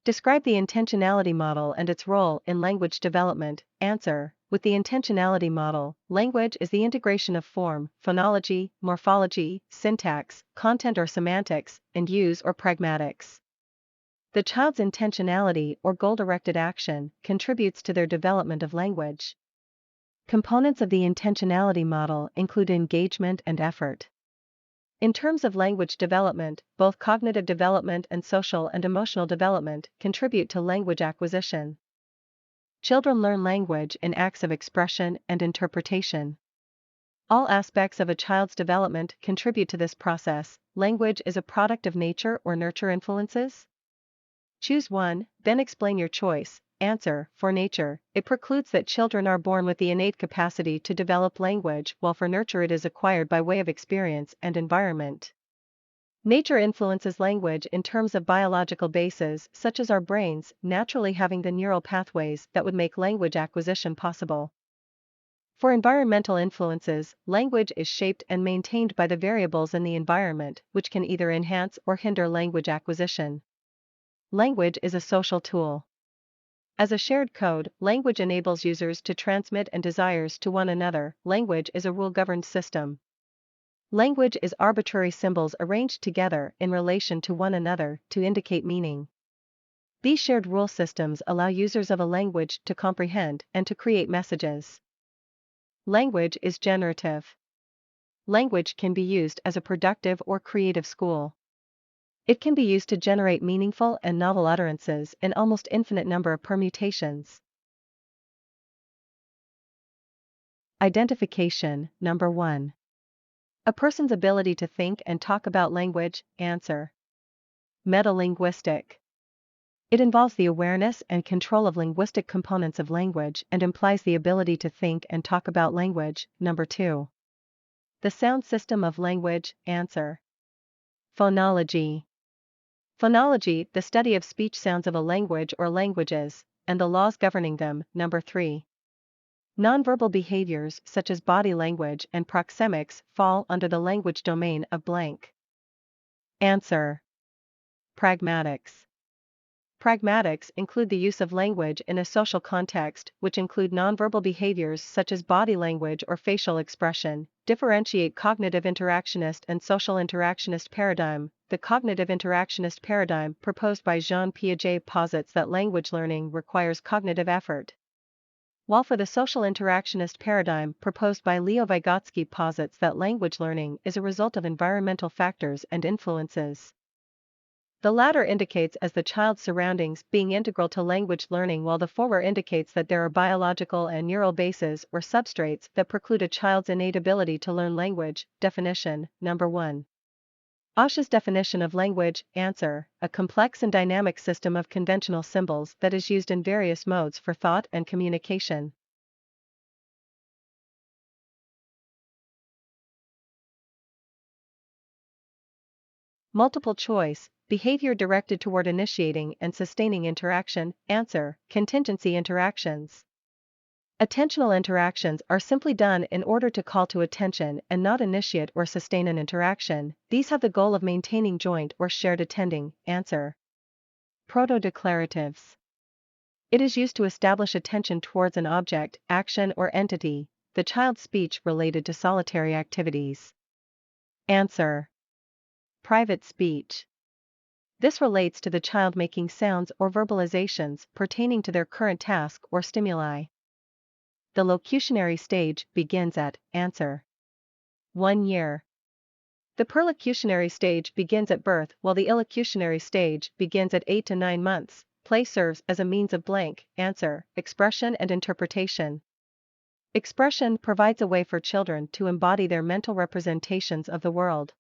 Describe the intentionality model and its role in language development. Answer. With the intentionality model, language is the integration of form, phonology, morphology, syntax, content or semantics, and use or pragmatics. The child's intentionality or goal-directed action contributes to their development of language. Components of the intentionality model include engagement and effort. In terms of language development, both cognitive development and social and emotional development contribute to language acquisition. Children learn language in acts of expression and interpretation. All aspects of a child's development contribute to this process. Language is a product of nature or nurture influences? Choose one, then explain your choice. Answer. For nature, it precludes that children are born with the innate capacity to develop language, while for nurture it is acquired by way of experience and environment. Nature influences language in terms of biological bases, such as our brains naturally having the neural pathways that would make language acquisition possible. For environmental influences, language is shaped and maintained by the variables in the environment, which can either enhance or hinder language acquisition. Language is a social tool. As a shared code, language enables users to transmit and desires to one another. Language is a rule-governed system. Language is arbitrary symbols arranged together in relation to one another to indicate meaning. These shared rule systems allow users of a language to comprehend and to create messages. Language is generative. Language can be used as a productive or creative school. It can be used to generate meaningful and novel utterances in almost infinite number of permutations. Identification. Number 1. A person's ability to think and talk about language. Answer. Metalinguistic. It involves the awareness and control of linguistic components of language and implies the ability to think and talk about language. Number 2. The sound system of language. Answer. Phonology. Phonology, the study of speech sounds of a language or languages, and the laws governing them. Number 3. Nonverbal behaviors such as body language and proxemics fall under the language domain of blank. Answer. Pragmatics. Pragmatics include the use of language in a social context, which include nonverbal behaviors such as body language or facial expression. Differentiate cognitive interactionist and social interactionist paradigm. The cognitive interactionist paradigm proposed by Jean Piaget posits that language learning requires cognitive effort, while for the social interactionist paradigm proposed by Leo Vygotsky posits that language learning is a result of environmental factors and influences. The latter indicates as the child's surroundings being integral to language learning, while the former indicates that there are biological and neural bases or substrates that preclude a child's innate ability to learn language. Definition. Number 1. Asch's definition of language. Answer. A complex and dynamic system of conventional symbols that is used in various modes for thought and communication. Multiple choice. Behavior directed toward initiating and sustaining interaction. Answer. Contingency interactions. Attentional interactions are simply done in order to call to attention and not initiate or sustain an interaction. These have the goal of maintaining joint or shared attending. Answer. Proto-declaratives. It is used to establish attention towards an object, action or entity, the child's speech related to solitary activities. Answer. Private speech. This relates to the child making sounds or verbalizations pertaining to their current task or stimuli. The locutionary stage begins at. Answer. 1 year. The perlocutionary stage begins at birth, while the illocutionary stage begins at 8 to 9 months. Play serves as a means of blank. Answer. Expression and interpretation. Expression provides a way for children to embody their mental representations of the world.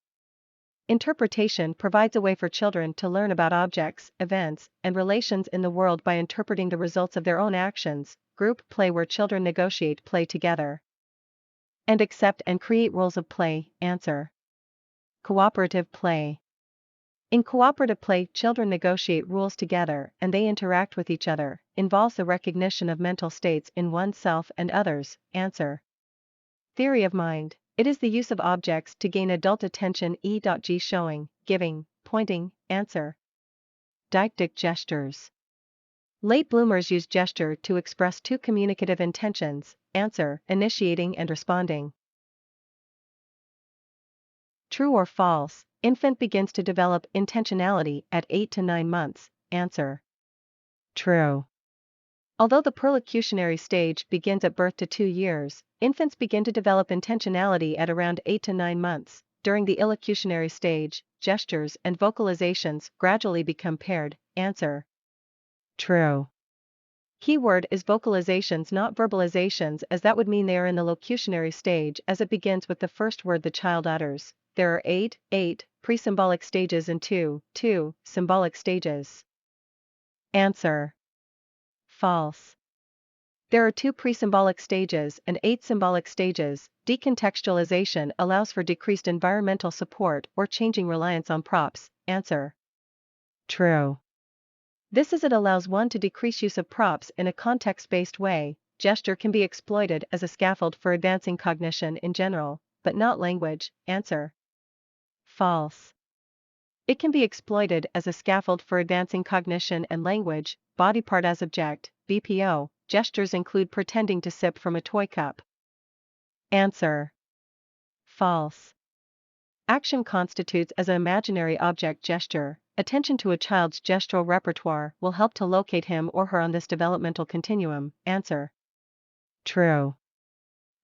Interpretation provides a way for children to learn about objects, events, and relations in the world by interpreting the results of their own actions. Group play, where children negotiate play together and accept and create roles of play. Answer. Cooperative play. In cooperative play, children negotiate rules together and they interact with each other. Involves the recognition of mental states in oneself and others. Answer. Theory of mind. It is the use of objects to gain adult attention. E.g. showing, giving, pointing. Answer. Deictic gestures. Late bloomers use gesture to express two communicative intentions, answer, initiating and responding. True or false, infant begins to develop intentionality at 8 to 9 months, answer. True. Although the perlocutionary stage begins at birth to 2 years, infants begin to develop intentionality at around 8 to 9 months. During the illocutionary stage, gestures and vocalizations gradually become paired, answer. True. Keyword is vocalizations, not verbalizations, as that would mean they are in the locutionary stage as it begins with the first word the child utters. There are 8 pre-symbolic stages and 2 symbolic stages. Answer. False. There are 2 pre-symbolic stages and 8 symbolic stages. Decontextualization allows for decreased environmental support or changing reliance on props. Answer. True. This is, it allows one to decrease use of props in a context-based way. Gesture can be exploited as a scaffold for advancing cognition in general, but not language. Answer. False. It can be exploited as a scaffold for advancing cognition and language. Body part as object, BPO. Gestures include pretending to sip from a toy cup. Answer. False. Action constitutes as an imaginary object gesture. Attention to a child's gestural repertoire will help to locate him or her on this developmental continuum. Answer. True.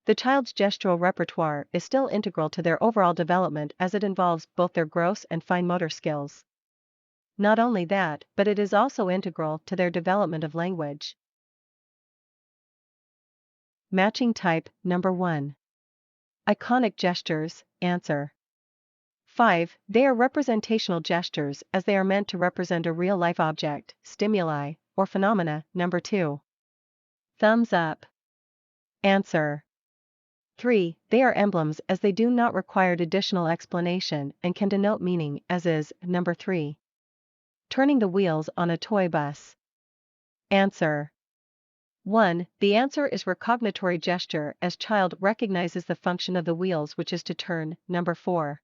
The child's gestural repertoire is still integral to their overall development as it involves both their gross and fine motor skills. Not only that, but it is also integral to their development of language. Matching type, number 1. Iconic gestures, answer. 5. They are representational gestures as they are meant to represent a real-life object, stimuli, or phenomena. Number 2. Thumbs up. Answer. 3. They are emblems as they do not require additional explanation and can denote meaning, as is. Number 3. Turning the wheels on a toy bus. Answer. 1. The answer is recognitory gesture as child recognizes the function of the wheels, which is to turn. Number 4.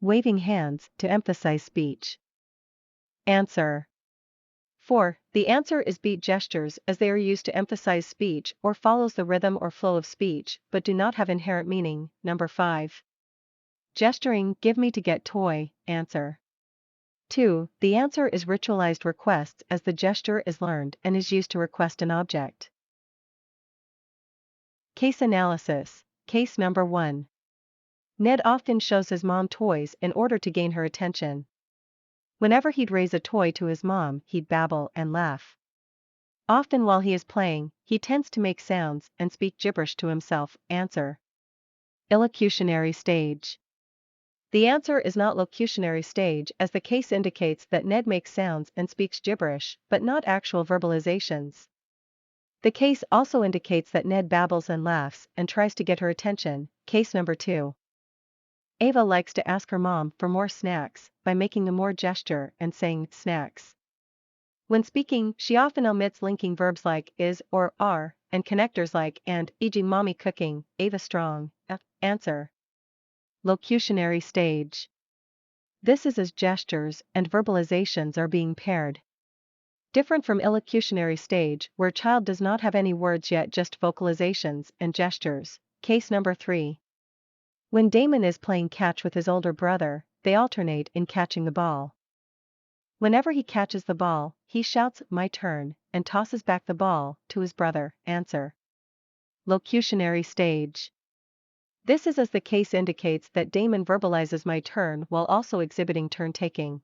Waving hands to emphasize speech. Answer. 4. The answer is beat gestures as they are used to emphasize speech or follows the rhythm or flow of speech but do not have inherent meaning. Number 5. Gesturing, give me to get toy. Answer. 2. The answer is ritualized requests as the gesture is learned and is used to request an object. Case analysis. Case number 1. Ned often shows his mom toys in order to gain her attention. Whenever he'd raise a toy to his mom, he'd babble and laugh. Often while he is playing, he tends to make sounds and speak gibberish to himself. Answer. Illocutionary stage. The answer is not locutionary stage as the case indicates that Ned makes sounds and speaks gibberish, but not actual verbalizations. The case also indicates that Ned babbles and laughs and tries to get her attention. Case number 2. Ava likes to ask her mom for more snacks by making a more gesture and saying snacks. When speaking, she often omits linking verbs like is or are and connectors like and, e.g. mommy cooking, Ava strong. Answer. Locutionary stage. This is as gestures and verbalizations are being paired. Different from illocutionary stage where child does not have any words yet, just vocalizations and gestures. Case number 3. When Damon is playing catch with his older brother, they alternate in catching the ball. Whenever he catches the ball, he shouts, "My turn," and tosses back the ball to his brother. Answer. Locutionary stage. This is as the case indicates that Damon verbalizes "my turn" while also exhibiting turn-taking.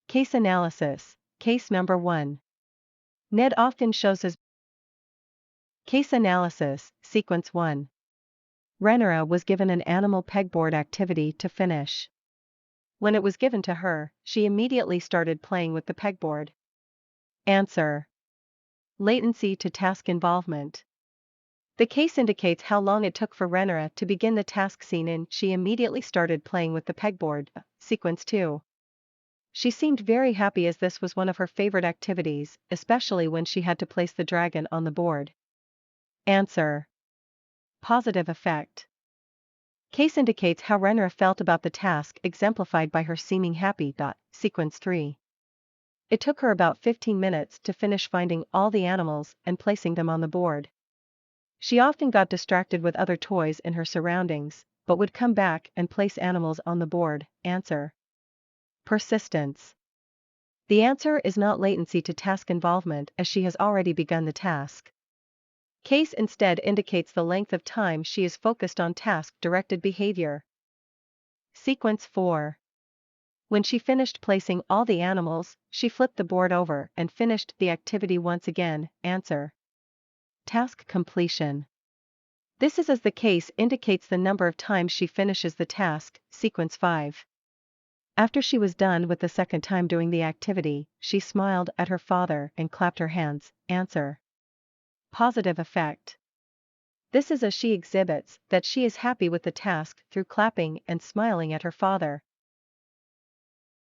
Case analysis. Case number 1. Ned often shows his Case analysis, sequence 1. Renera was given an animal pegboard activity to finish. When it was given to her, she immediately started playing with the pegboard. Answer. Latency to task involvement. The case indicates how long it took for Renera to begin the task seen in she immediately started playing with the pegboard. Sequence 2. She seemed very happy as this was one of her favorite activities, especially when she had to place the dragon on the board. Answer. Positive effect. Case indicates how Renera felt about the task exemplified by her seeming happy. Sequence 3. It took her about 15 minutes to finish finding all the animals and placing them on the board. She often got distracted with other toys in her surroundings, but would come back and place animals on the board. Answer. Persistence. The answer is not latency to task involvement, as she has already begun the task. Case instead indicates the length of time she is focused on task-directed behavior. Sequence 4. When she finished placing all the animals, she flipped the board over and finished the activity once again. Answer. Task completion. This is as the case indicates the number of times she finishes the task. Sequence 5. After she was done with the second time doing the activity, she smiled at her father and clapped her hands. Answer. Positive effect. This is as she exhibits that she is happy with the task through clapping and smiling at her father.